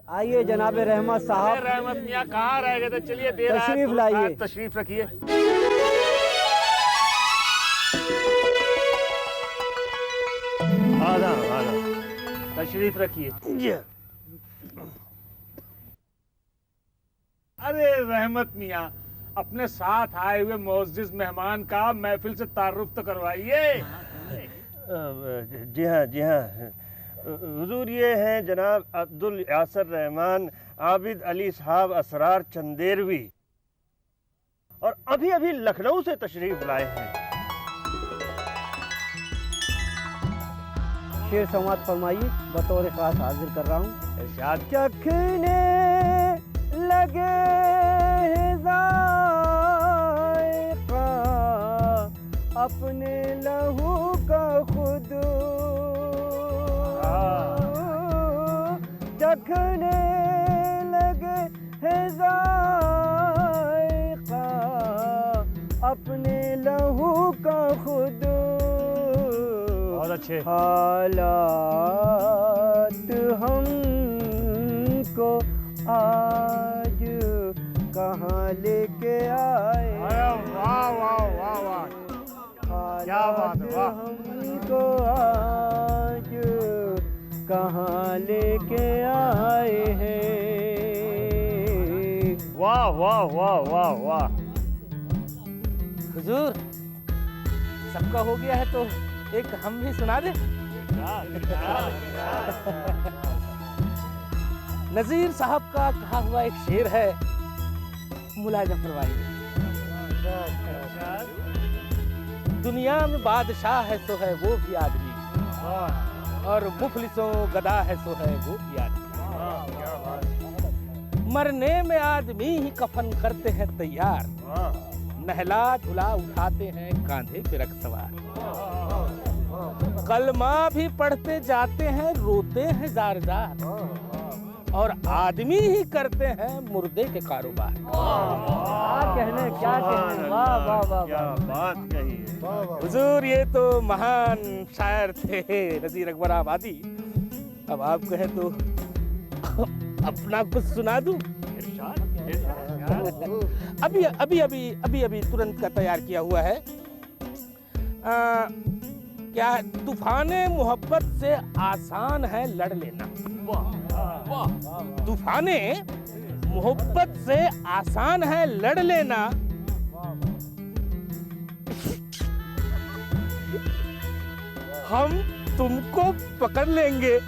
आइए जनाब रहमत साहब। रहमत मियाँ कहाँ रह गए थे? चलिए देर तशरीफ लाइए। तशरीफ रखिए। तशरीफ रखिए। अरे रहमत मियाँ, अपने साथ आए हुए मुअज़्ज़िज़ मेहमान का महफिल से तारुफ तो करवाइए। जी हाँ हुजूर, ये हैं जनाब अब्दुल यासर रहमान आबिद अली साहब असरार चंदेरवी, और अभी अभी लखनऊ से तशरीफ लाए हैं। शेर समात फरमाइए, बतौर खास हाजिर कर रहा हूँ। इरशाद। चखने लगे ज़ायक़ा अपने लहू का खुद, चखने लगे हैं ज़ायक़ा अपने लहू का खुद। बहुत अच्छे। हालात हमको आज कहाँ लेके आए। वाह वाह वाह वाह, क्या बात है, वाह। हमको आज कहाँ लेके आए हैं। वाह वाह वाह वाह वाह। हुजूर, सबका हो गया है तो एक हम भी सुना दे। नजीर साहब का कहा हुआ एक शेर है, मुलाजा फरमाइए। दुनिया में बादशाह है सो है वो भी आदमी, और मुफलिसों गदा है सो है वो भी आदमी। मरने में आदमी ही कफन करते हैं तैयार, नहला धुला उठाते हैं कांधे पे रख सवार। कलमा भी पढ़ते जाते हैं, रोते हैं जार जार, और आदमी ही करते हैं मुर्दे के कारोबार। क्या कहने, क्या कहने, वाह वाह वाह, क्या बात कही है। हुजूर, ये तो महान शायर थे नजीर अकबर आबादी। अब आप कहें तो अपना कुछ सुना दूं? अभी अभी अभी अभी अभी तुरंत का तैयार किया हुआ है। क्या तूफाने मोहब्बत से आसान है लड़ लेना। तूफाने मोहब्बत से आसान है लड़ लेना, हम तुमको पकड़ लेंगे,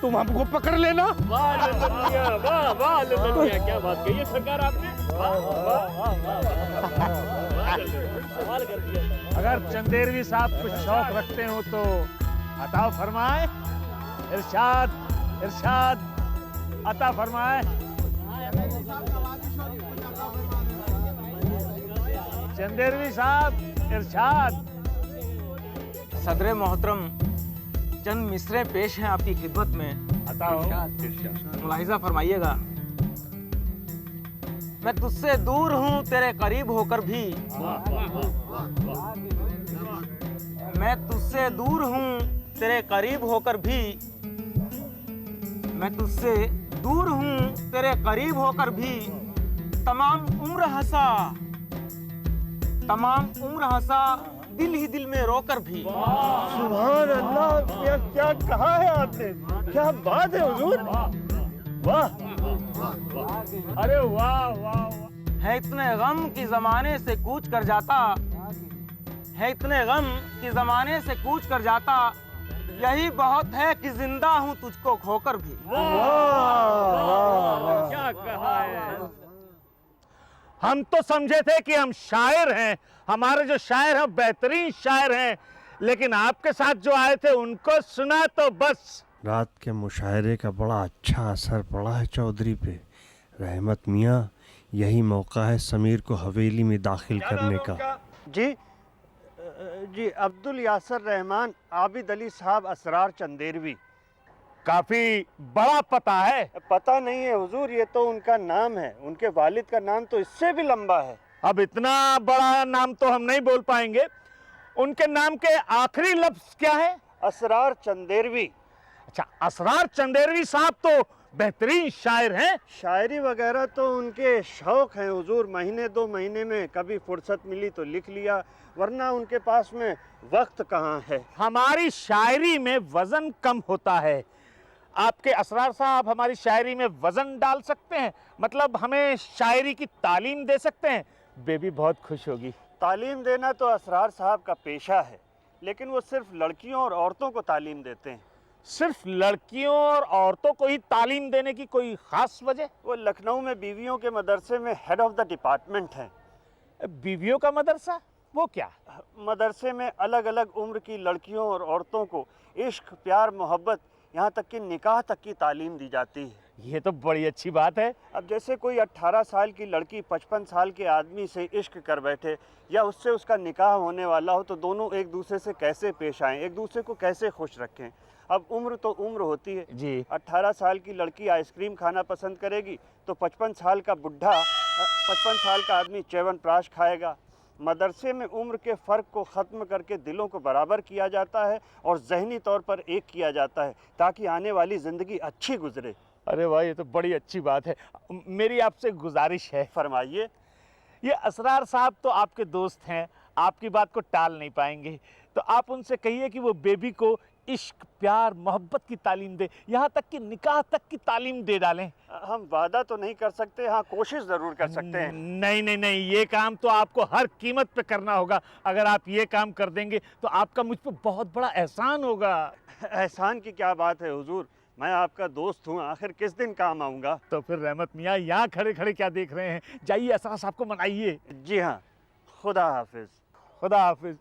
तुम हमको पकड़ लेना। वाह वाह वाह, क्या बात कही है सरकार आपने। सवाल कर दिया। अगर चंदेरवी साहब कुछ शौक रखते हो तो अता फरमाए। इरशाद इरशाद, अता फरमाए। चंदेरवी साहब, इरशाद। सदरे मोहतरम, चंद मिसरे पेश हैं आपकी खिदमत में। मुलाहिजा फरमाइएगा। मैं तुझसे दूर हूँ तेरे करीब होकर भी, मैं तुझसे दूर हूँ तेरे करीब होकर भी, मैं तुझसे दूर हूँ तेरे करीब होकर भी, तमाम उम्र हंसा दिल ही दिल में रोकर भी। सुभान अल्लाह, क्या कहा है आपने, क्या बात है हुजूर, वाह। अरे वाह वाह। है इतने गम कि जमाने से कूच कर जाता, है इतने गम कि जमाने से कूच कर जाता, यही बहुत है कि जिंदा हूँ तुझको खोकर भी। क्या कहा है। हम तो समझे थे कि हम शायर हैं, हमारे जो शायर हैं बेहतरीन शायर हैं, लेकिन आपके साथ जो आए थे उनको सुना तो बस। रात के मुशायरे का बड़ा अच्छा असर पड़ा है चौधरी पे। रहमत मियाँ, यही मौका है समीर को हवेली में दाखिल करने का। जी अब्दुल यासर रहमान आबिद अली साहब असरार चंदेरवी। काफी बड़ा पता है। पता नहीं है हुजूर, ये तो उनका नाम है, उनके वालिद का नाम तो इससे भी लंबा है। अब इतना बड़ा नाम तो हम नहीं बोल पाएंगे। उनके नाम के आखिरी लफ्ज क्या है? असरार चंदेरवी। अच्छा, असरार चंदेरवी साहब तो बेहतरीन शायर हैं। शायरी वगैरह तो उनके शौक हैं हुजूर, महीने 2 महीने में कभी फुर्सत मिली तो लिख लिया, वरना उनके पास में वक्त कहाँ है। हमारी शायरी में वजन कम होता है। आपके असरार साहब हमारी शायरी में वजन डाल सकते हैं, मतलब हमें शायरी की तालीम दे सकते हैं। बेबी बहुत खुश होगी। तालीम देना तो असरार साहब का पेशा है, लेकिन वो सिर्फ लड़कियों और औरतों को तालीम देते हैं। सिर्फ लड़कियों और औरतों को ही तालीम देने की कोई खास वजह? वो लखनऊ में बीवियों के मदरसे में हेड ऑफ द डिपार्टमेंट हैं। बीवियों का मदरसा? वो क्या? मदरसे में अलग अलग उम्र की लड़कियों और औरतों को इश्क, प्यार, मोहब्बत, यहाँ तक कि निकाह तक की तालीम दी जाती है। ये तो बड़ी अच्छी बात है। अब जैसे कोई 18 साल की लड़की 55 साल के आदमी से इश्क कर बैठे या उससे उसका निकाह होने वाला हो, तो दोनों एक दूसरे से कैसे पेश आएं, एक दूसरे को कैसे खुश रखें। अब उम्र तो उम्र होती है जी। 18 साल की लड़की आइसक्रीम खाना पसंद करेगी तो 55 साल का बुढ़ा 55 साल का आदमी च्यवनप्राश खाएगा। मदरसे में उम्र के फ़र्क को ख़त्म करके दिलों को बराबर किया जाता है और ज़हनी तौर पर एक किया जाता है, ताकि आने वाली ज़िंदगी अच्छी गुजरे। अरे वाह, ये तो बड़ी अच्छी बात है। मेरी आपसे गुजारिश है। फरमाइए। ये असरार साहब तो आपके दोस्त हैं, आपकी बात को टाल नहीं पाएंगे, तो आप उनसे कहिए कि वो बेबी को इश्क, प्यार, मोहब्बत की तालीम दे, यहाँ तक कि निकाह तक की तालीम दे डालें। हम वादा तो नहीं कर सकते, हाँ कोशिश ज़रूर कर सकते हैं। नहीं नहीं नहीं, ये काम तो आपको हर कीमत पे करना होगा। अगर आप ये काम कर देंगे तो आपका मुझ पर बहुत बड़ा एहसान होगा। एहसान की क्या बात है हुजूर, मैं आपका दोस्त हूँ, आखिर किस दिन काम आऊँगा। तो फिर रहमत मियाँ यहाँ खड़े खड़े क्या देख रहे हैं, जाइए असरार साहब को मनाइए। जी हाँ, खुदा हाफिज। खुदा हाफिज।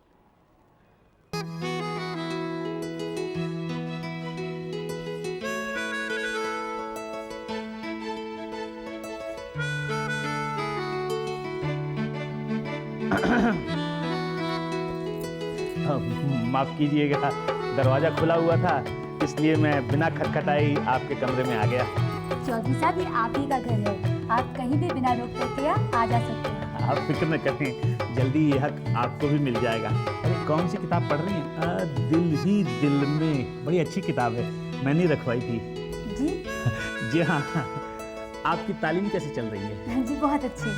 माफ कीजिएगा, दरवाजा खुला हुआ था, इसलिए मैं बिना खटखटाए आपके कमरे में आ गया। चौधरी साहब, ये आप ही का घर है, आप कहीं भी बिना रोक टोके आ जा सकते हैं। आप फिक्र न करें, जल्दी ये हक आपको भी मिल जाएगा। अरे कौन सी किताब पढ़ रही हैं? दिल ही दिल में, बड़ी अच्छी किताब है, मैंने रखवाई थी। जी जी हाँ। आपकी तालीम कैसे चल रही है? जी बहुत अच्छी।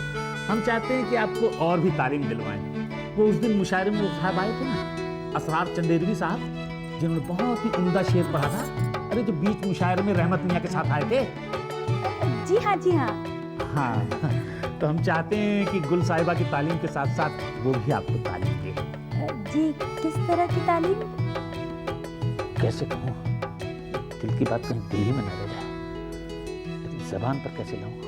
हम चाहते हैं कि आपको और भी तालीम दिलवाएं। वो उस दिन मुशायरे में वो साहब आए थे ना, असरार चंदेरवी साहब, जिन्होंने बहुत ही उम्दा शेर पढ़ा था। अरे जो बीच मुशायरे में रहमत मियाँ के साथ आए थे। जी हाँ जी हाँ। हाँ, तो हम चाहते हैं कि गुल साहिबा की तालीम के साथ साथ वो भी आपको तालीम दे। जी, किस तरह की तालीम? कैसे कहूँ, दिल की बात कहीं दिल ही में न रह जाए, लेकिन ज़बान पर कैसे लाऊं?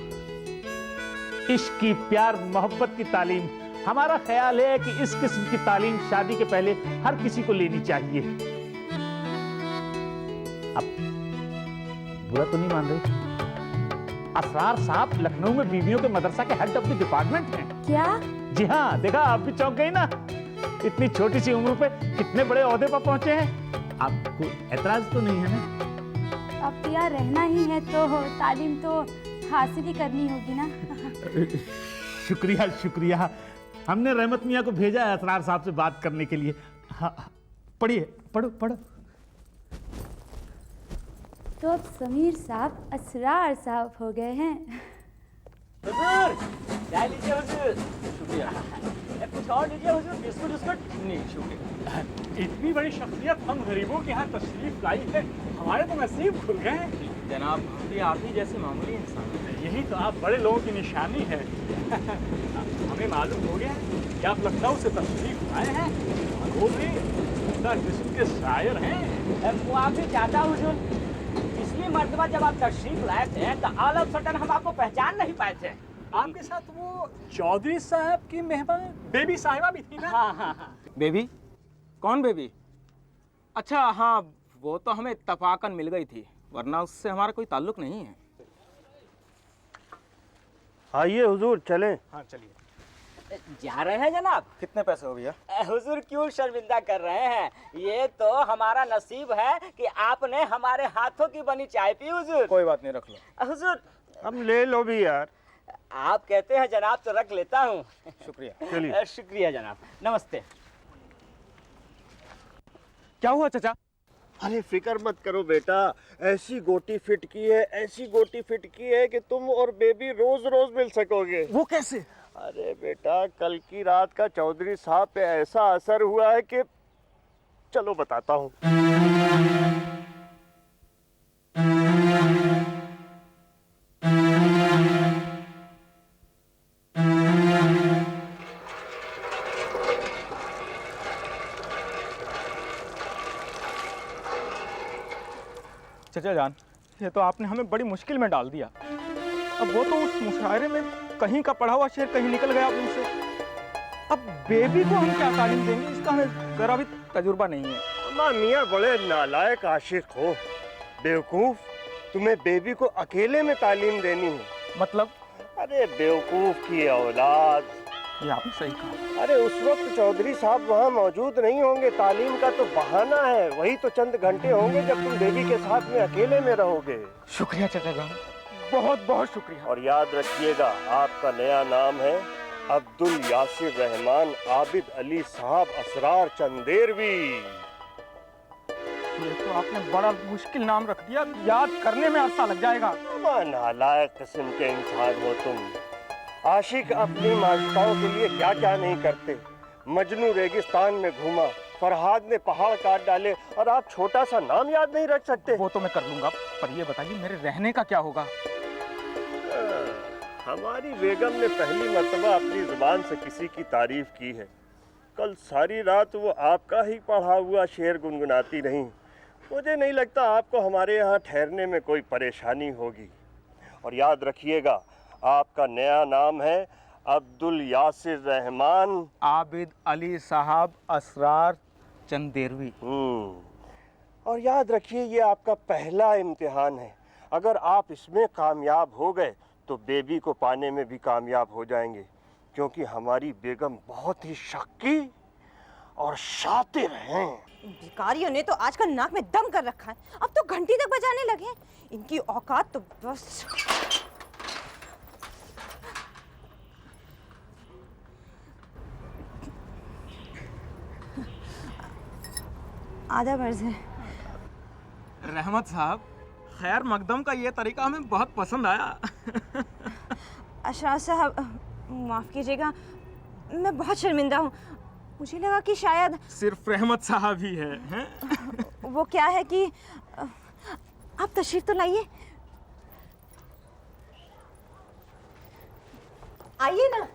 इश्क की, प्यार, मोहब्बत की तालीम। हमारा ख्याल है कि इस किस्म की तालीम शादी के पहले हर किसी को लेनी चाहिए। अब बुरा तो नहीं मान रहे? असरार साहब लखनऊ में बीवियों के मदरसा के हेड ऑफ द डिपार्टमेंट हैं। क्या? जी हाँ, देखा, आप भी चौंक गई ना। इतनी छोटी सी उम्र पे कितने बड़े ओहदे पर पहुंचे हैं। आपको एतराज तो नहीं है ना? अब तो यार रहना ही है तो तालीम तो हासिल ही करनी होगी ना। शुक्रिया शुक्रिया। हमने रहमत मियाँ को भेजा है असरार साहब से बात करने के लिए। हाँ, पढ़िए, पढ़ो पढ़ो। तो अब समीर साहब असरार साहब हो गए हैं। हुजूर, चाय लीजिए हुजूर। शुक्रिया। कुछ और लीजिए हुजूर, बिस्कुट बिस्कुट। नहीं शुक्रिया। इतनी बड़ी शख्सियत हम गरीबों के यहाँ तशरीफ लाई है, हमारे तो नसीब खुल गए। जनाब, ये आप ही जैसे मामूली इंसान हैं। यही तो आप बड़े लोगों की निशानी है। हमें मालूम हो गया कि आप लखनऊ से तशरीफ आए हैं, और वो भी उम्दा किस्म के शायर हैं। वो आप भी चाहता हुजूर, पिछली मर्तबा जब आप तशरीफ लाए थे तो ऑल ऑफ सडन हम आपको पहचान नहीं पाए थे। आपके साथ वो चौधरी साहब की मेहमान बेबी साहिबा भी थी ना? हाँ हाँ हाँ। बेबी? कौन बेबी? अच्छा हाँ, वो तो हमें इत्तफाकन मिल गई थी, वरना उससे हमारा कोई ताल्लुक नहीं है। आइए हुजूर, चलें। हाँ चलिए। जा रहे हैं जनाब? कितने पैसे हो भैया? हुजूर क्यों शर्मिंदा कर रहे हैं, ये तो हमारा नसीब है कि आपने हमारे हाथों की बनी चाय पी हुजूर। कोई बात नहीं, रख लो। हुजूर अब ले लो भी यार। आप कहते हैं जनाब तो रख लेता हूँ। शुक्रिया। चलिए। शुक्रिया जनाब, नमस्ते। क्या हुआ चाचा? अरे फिक्र मत करो बेटा, ऐसी गोटी फिट की है, ऐसी गोटी फिट की है कि तुम और बेबी रोज रोज मिल सकोगे। वो कैसे? अरे बेटा, कल की रात का चौधरी साहब पे ऐसा असर हुआ है कि चलो बताता हूँ। चचा जान, ये तो आपने हमें बड़ी मुश्किल में डाल दिया। अब वो तो उस मुशायरे में कहीं का पढ़ा हुआ शेर कहीं निकल गया मुंह से। अब बेबी को हम क्या तालीम देंगे, इसका हमें जरा भी तजुर्बा नहीं है। अम्मा मियाँ बड़े नालायक आशिक हो, बेवकूफ। तुम्हें बेबी को अकेले में तालीम देनी है। मतलब? अरे बेवकूफ की औलाद। ये आपने सही कहा। अरे उस वक्त चौधरी साहब वहाँ मौजूद नहीं होंगे, तालीम का तो बहाना है। वही तो चंद घंटे होंगे जब तुम बेबी के साथ में अकेले में रहोगे। शुक्रिया चचा जान, बहुत बहुत शुक्रिया। और याद रखिएगा, आपका नया नाम है अब्दुल यासिर रहमान आबिद अली साहब असरार चंदेरवी। ये तो आपने बड़ा मुश्किल नाम रख दिया, याद करने में अरसा लग जाएगा। नालायक किस्म के इंसान हो तुम। आशिक अपनी माशिकाओं के लिए क्या क्या नहीं करते। मजनू रेगिस्तान में घूमा, फरहाद ने पहाड़ काट डाले, और आप छोटा सा नाम याद नहीं रख सकते। वो तो मैं कर लूंगा, पर ये बताइए मेरे रहने का क्या होगा? हमारी बेगम ने पहली मर्तबा अपनी जुबान से किसी की तारीफ की है। कल सारी रात वो आपका ही पढ़ा हुआ शेर गुनगुनाती रही। मुझे नहीं लगता आपको हमारे यहाँ ठहरने में कोई परेशानी होगी। और याद रखिएगा, आपका नया नाम है अब्दुल यासिर रहमान आबिद अली साहब असरार चंदेरवी। और याद रखिए, ये आपका पहला इम्तिहान है। अगर आप इसमें कामयाब हो गए तो बेबी को पाने में भी कामयाब हो जाएंगे, क्योंकि हमारी बेगम बहुत ही शक्की और शातिर हैं। भिखारियों ने तो आजकल नाक में दम कर रखा है, अब तो घंटी तक बजाने लगे हैं। इनकी औकात तो बस। आधा मर्ज है। रहमत साहब, खैर मकदम का ये तरीका हमें बहुत पसंद आया। अशराफ साहब, माफ़ कीजिएगा, मैं बहुत शर्मिंदा हूँ। मुझे लगा कि शायद सिर्फ रहमत साहब ही है? वो क्या है कि आप तशरीफ तो लाइए। आइए ना,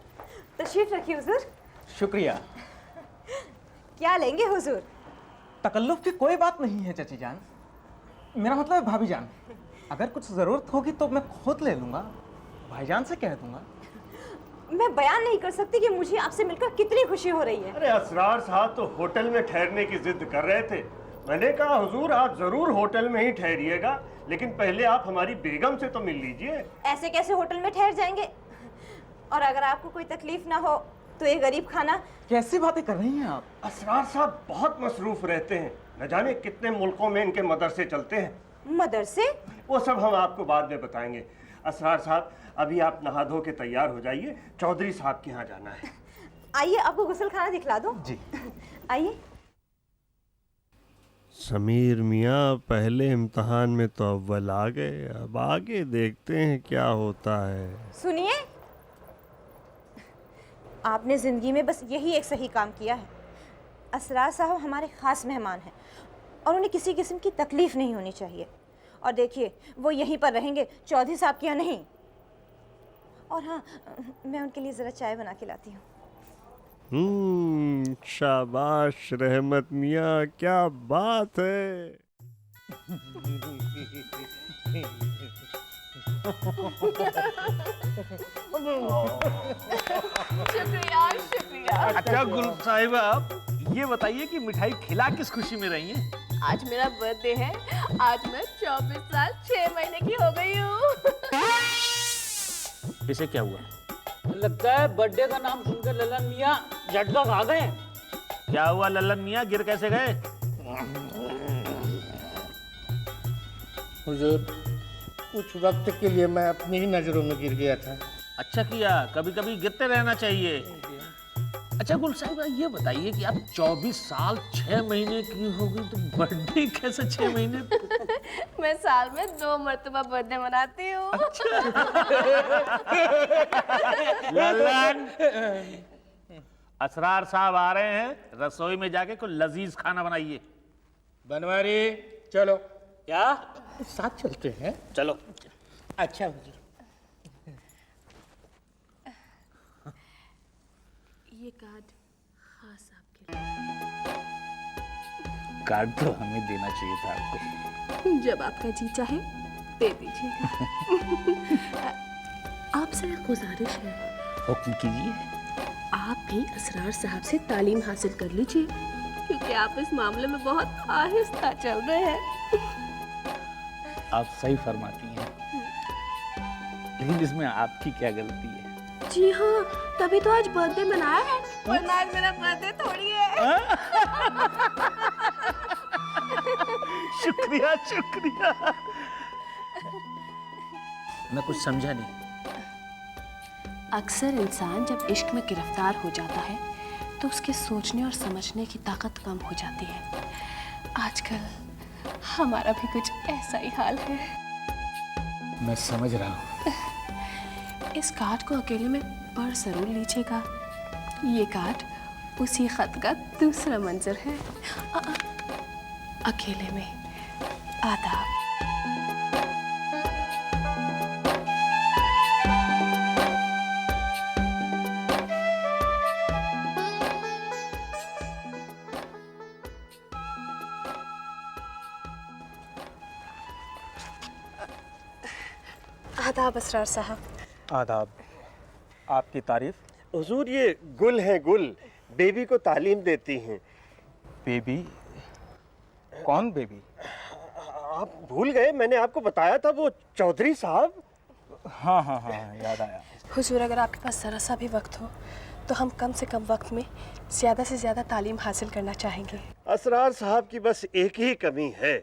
तशरीफ रखिए हुजूर। शुक्रिया। क्या लेंगे हुजूर? तकल्लुफ की कोई बात नहीं है चाची जान, मेरा मतलब है भाभी जान। अगर कुछ जरूरत होगी तो मैं खुद ले लूंगा, भाईजान से कह दूंगा। मैं बयान नहीं कर सकती कि मुझे आपसे मिलकर कितनी खुशी हो रही है। अरे असरार साहब तो होटल में ठहरने की जिद कर रहे थे। मैंने कहा हुजूर आप जरूर होटल में ही ठहरिएगा, लेकिन पहले आप हमारी बेगम से तो मिल लीजिए। ऐसे कैसे होटल में ठहर जाएंगे? और अगर आपको कोई तकलीफ ना हो तो ये गरीब खाना। कैसी बातें कर रही हैं आप? असरार साहब बहुत मसरूफ रहते हैं, न जाने कितने मुल्कों में इनके मदरसे चलते हैं। मदरसे? वो सब हम आपको बाद में बताएंगे। असरार साहब, अभी आप नहा धो के तैयार हो जाइए, चौधरी साहब के यहाँ जाना है। आइए, आपको गुस्ल खाना दिखला दो। जी आइए। समीर मियाँ पहले इम्तहान में तो अव्वल आ गए, अब आगे देखते हैं क्या होता है। सुनिए, आपने ज़िंदगी में बस यही एक सही काम किया है। असरार साहब हमारे ख़ास मेहमान हैं और उन्हें किसी किस्म की तकलीफ़ नहीं होनी चाहिए। और देखिए, वो यहीं पर रहेंगे, चौधरी साहब के यहाँ नहीं। और हाँ, मैं उनके लिए ज़रा चाय बना के लाती हूँ। शाबाश रहमत मियाँ, क्या बात है। शुक्रिया शुक्रिया। अच्छा गुल साहिबा, ये बताइए कि मिठाई खिला किस खुशी में रही हैं? आज मेरा बर्थडे है, आज मैं 24 साल 6 महीने की हो गई हूँ। इसे क्या हुआ? लगता है बर्थडे का नाम सुनकर ललन मियाँ झटका खा गए। क्या हुआ लल्लन मियाँ, गिर कैसे गए? हुजूर, कुछ वक्त के लिए मैं अपनी ही नजरों में गिर गया था। अच्छा किया, कभी कभी गिरते रहना चाहिए। अच्छा गुल साहिबा, ये बताइए कि आप 24 साल 6 महीने की हो गई तो बर्थडे कैसे 6 महीने? मैं साल में 2 मरतबा बर्थडे मनाती हूँ। ललन, असरार साहब आ रहे हैं, रसोई में जाके कोई लजीज खाना बनाइए। बनवारी चलो। क्या? साथ चलते हैं। चलो। अच्छा हुजूर। ये कार्ड खास आपके लिए। कार्ड तो हमें देना चाहिए था आपको। जब आपका जी चाहे दे दीजिएगा। आपसे एक गुजारिश है। हुक्म कीजिए। आप भी असरार साहब से तालीम हासिल कर लीजिए, क्योंकि आप इस मामले में बहुत आहिस्ता चल रहे हैं। आप सही फरमाती हैं, लेकिन इसमें आपकी क्या गलती है? जी हाँ, तभी तो आज बर्थडे मनाया है, वरना आज मेरा बर्थडे थोड़ी है। शुक्रिया शुक्रिया। मैं कुछ समझा नहीं। अक्सर इंसान जब इश्क में गिरफ्तार हो जाता है तो उसके सोचने और समझने की ताकत कम हो जाती है। आजकल हमारा भी कुछ ऐसा ही हाल है। मैं समझ रहा हूँ। इस कार्ड को अकेले में पढ़ जरूर लीजिएगा। ये कार्ड उसी खत का दूसरा मंजर है। अकेले में। आदाब। आदाब असरार साहब। आदाब। आपकी तारीफ। हुजूर ये गुल हैं, गुल बेबी को तालीम देती हैं। बेबी? कौन बेबी? आप भूल गए, मैंने आपको बताया था, वो चौधरी साहब। हाँ हाँ हाँ, याद आया। हुजूर, अगर आपके पास ज़रा सा भी वक्त हो तो हम कम से कम वक्त में ज़्यादा से ज़्यादा तालीम हासिल करना चाहेंगे। असरार साहब की बस एक ही कमी है।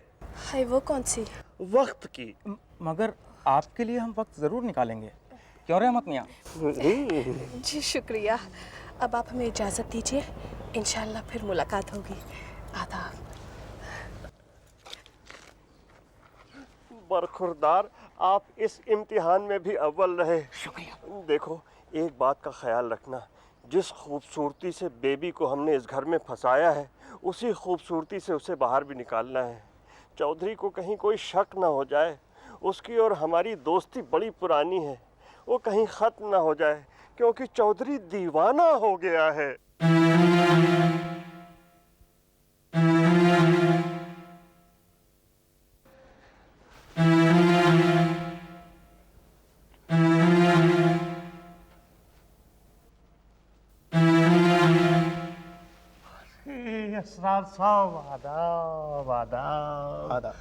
है वो कौन सी? वक्त की। मगर आपके लिए हम वक्त ज़रूर निकालेंगे, क्यों रहमत मियाँ? जी शुक्रिया। अब आप हमें इजाज़त दीजिए, इंशाल्लाह फिर मुलाकात होगी। आदाब। बरखुरदार, आप इस इम्तिहान में भी अव्वल रहे। शुक्रिया। देखो, एक बात का ख्याल रखना, जिस खूबसूरती से बेबी को हमने इस घर में फंसाया है, उसी खूबसूरती से उसे बाहर भी निकालना है। चौधरी को कहीं कोई शक ना हो जाए, उसकी और हमारी दोस्ती बड़ी पुरानी है, वो कहीं ख़त्म ना हो जाए, क्योंकि चौधरी दीवाना हो गया है। असरार साहब, आदाब आदाब। आदाब।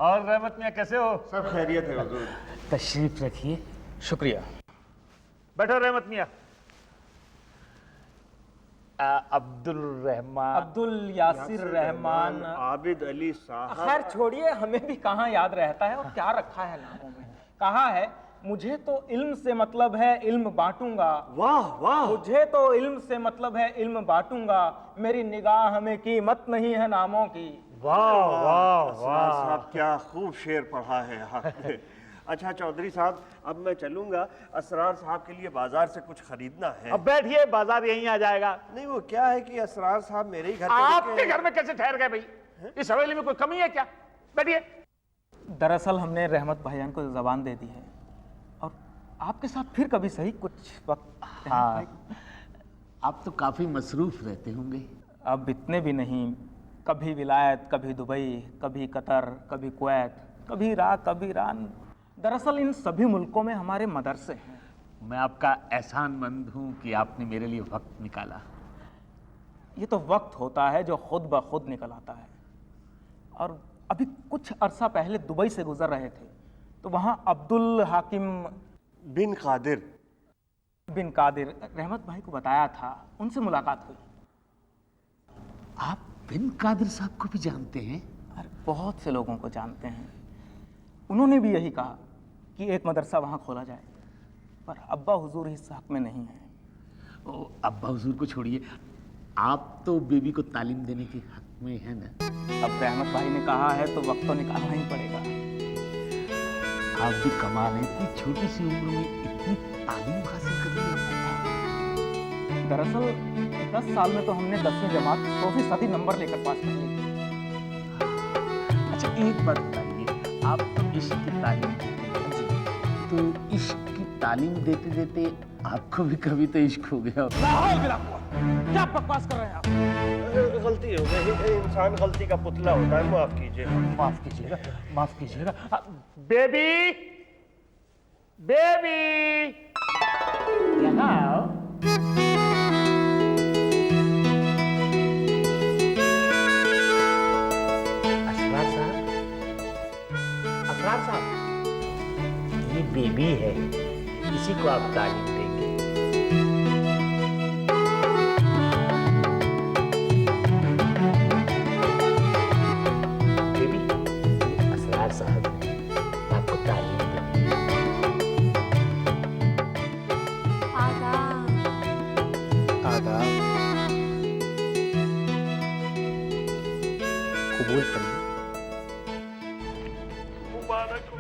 और रहमत मियाँ कैसे हो? सब खैरियत है हुजूर। तशरीफ रखिए। शुक्रिया। बैठो रहमत मियाँ। अब्दुल रहमान, अब्दुल यासिर रहमान, आबिद अली साहब। खैर छोड़िए, हमें भी कहाँ याद रहता है और क्या रखा है नामों में। कहा है, मुझे तो इल्म से मतलब है, इल्म बांटूंगा। वाह वाह। मुझे तो इल्म से मतलब है, इल्म बांटूंगा। मेरी निगाह में कीमत नहीं है नामों की। वाह वाह असरार साहब, क्या खूब शेर पढ़ा है आपने। अच्छा चौधरी साहब, अब मैं चलूंगा, असरार साहब के लिए बाजार से कुछ खरीदना है। अब बैठिए, बाजार यहीं आ जाएगा। नहीं, वो क्या है कि असरार साहब मेरे ही घर पे आपके घर में कैसे ठहर गए भाई? इस हवेली में कोई कमी है क्या? बैठिए। दरअसल हमने रहमत भाईजान को जबान दे दी है, और आपके साथ फिर कभी सही कुछ वक्त। हाँ, आप तो काफी मसरूफ रहते होंगे। अब इतने भी नहीं, कभी विलायत, कभी दुबई, कभी कतर, कभी कुवैत, कभी इराक, कभी ईरान। दरअसल इन सभी मुल्कों में हमारे मदरसे हैं। मैं आपका एहसानमंद हूँ कि आपने मेरे लिए वक्त निकाला। ये तो वक्त होता है जो खुद ब खुद निकल आता है। और अभी कुछ अरसा पहले दुबई से गुजर रहे थे, तो वहाँ अब्दुल हाकिम बिन कादिर रहमत भाई को बताया था, उनसे मुलाकात हुई। आप बिन कादिर साहब को भी जानते हैं? अरे बहुत से लोगों को जानते हैं। उन्होंने भी यही कहा कि एक मदरसा वहाँ खोला जाए, पर अब्बा हुजूर इस हक में नहीं है। अब्बा हुजूर को छोड़िए, आप तो बेबी को तालीम देने के हक में है ना। अब रहमत भाई ने कहा है तो वक्त तो निकालना ही पड़ेगा। आप भी कमाल है, इतनी छोटी सी उम्र में इतनी तालीम हासिल कर ली आपने। दरअसल 10 साल में तो हमने 10वीं जमात 100% नंबर लेकर पास कर ली। अच्छा एक बात बताइए, आप तो इश्क की तालीम देते हैं, तो इश्क की तालीम देते देते आपको भी कभी तो इश्क हो गया होगा। क्या बकवास कर रहे हैं आप? गलती हो गई, इंसान गलती का पुतला होता है, माफ कीजिए। माफ कीजिएगा, माफ कीजिएगा। बेबी, बेबी, यहाँ आओ। असरार साहब, असरार साहब, ये बेबी है, इसी को आप तालीम देंगे। बेबी, असरार साहब ने आपको तालीम दी। आदाब। कबूल करिए। मुबारक हो।